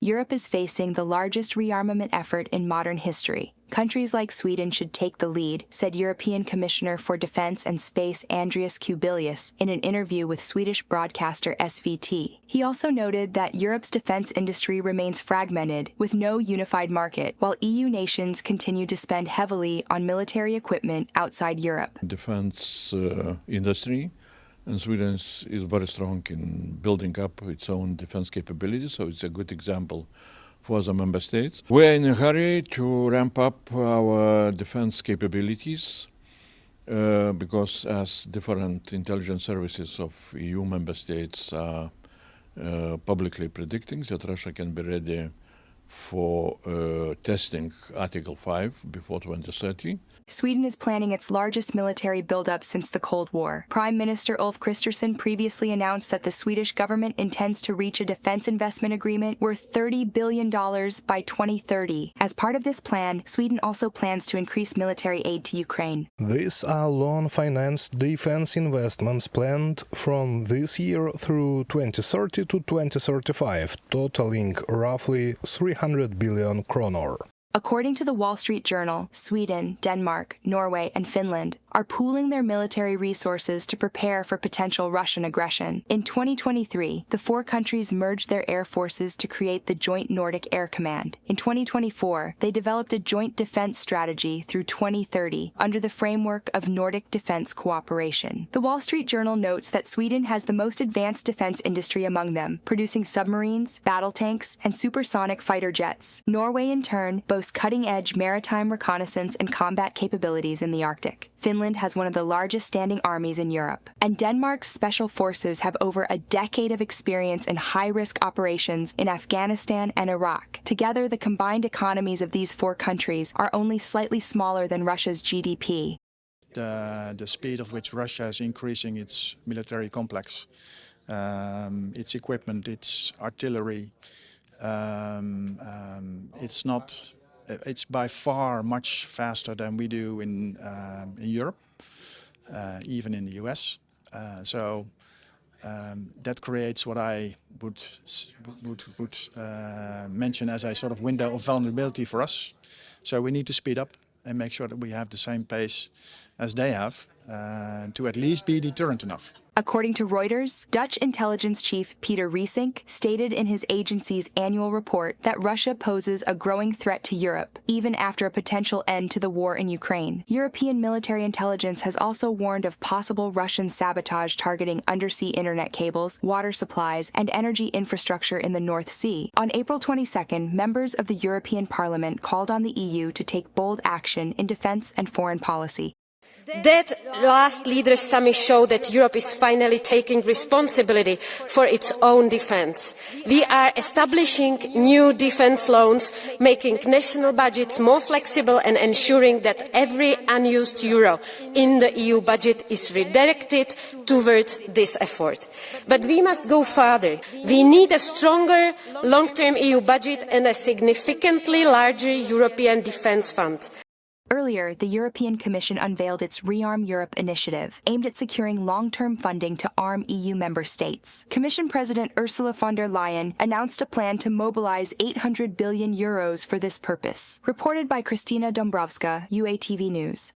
Europe is facing the largest rearmament effort in modern history. Countries like Sweden should take the lead, said European Commissioner for Defence and Space Andrius Kubilius in an interview with Swedish broadcaster SVT. He also noted that Europe's defence industry remains fragmented, with no unified market, while EU nations continue to spend heavily on military equipment outside Europe. Defence industry, and Sweden is very strong in building up its own defence capabilities, so it's a good example for the member states. We're in a hurry to ramp up our defense capabilities because as different intelligence services of EU member states are publicly predicting that Russia can be ready for testing Article 5 before 2030. Sweden is planning its largest military buildup since the Cold War. Prime Minister Ulf Kristersson previously announced that the Swedish government intends to reach a defense investment agreement worth $30 billion by 2030. As part of this plan, Sweden also plans to increase military aid to Ukraine. These are loan-financed defense investments planned from this year through 2030 to 2035, totaling roughly 300 billion kronor. According to the Wall Street Journal, Sweden, Denmark, Norway, and Finland are pooling their military resources to prepare for potential Russian aggression. In 2023, the four countries merged their air forces to create the joint Nordic Air Command. In 2024, they developed a joint defense strategy through 2030 under the framework of Nordic defense cooperation. The Wall Street Journal notes that Sweden has the most advanced defense industry among them, producing submarines, battle tanks, and supersonic fighter jets. Norway, in turn, boasts cutting-edge maritime reconnaissance and combat capabilities in the Arctic. Finland has one of the largest standing armies in Europe. And Denmark's special forces have over a decade of experience in high-risk operations in Afghanistan and Iraq. Together, the combined economies of these four countries are only slightly smaller than Russia's GDP. The speed of which Russia is increasing its military complex, its equipment, its artillery, it's by far much faster than we do in Europe, even in the US. So that creates what I would mention as a sort of window of vulnerability for us. So we need to speed up and make sure that we have the same pace as they have to at least be deterrent enough. According to Reuters, Dutch intelligence chief Peter Riesink stated in his agency's annual report that Russia poses a growing threat to Europe, even after a potential end to the war in Ukraine. European military intelligence has also warned of possible Russian sabotage targeting undersea internet cables, water supplies, and energy infrastructure in the North Sea. On April 22nd, members of the European Parliament called on the EU to take bold action in defense and foreign policy. That last Leaders' Summit showed that Europe is finally taking responsibility for its own defence. We are establishing new defence loans, making national budgets more flexible and ensuring that every unused euro in the EU budget is redirected towards this effort. But we must go further. We need a stronger long-term EU budget and a significantly larger European Defence Fund. Earlier, the European Commission unveiled its Rearm Europe initiative, aimed at securing long-term funding to arm EU member states. Commission President Ursula von der Leyen announced a plan to mobilize 800 billion euros for this purpose. Reported by Kristina Dombrovska, UATV News.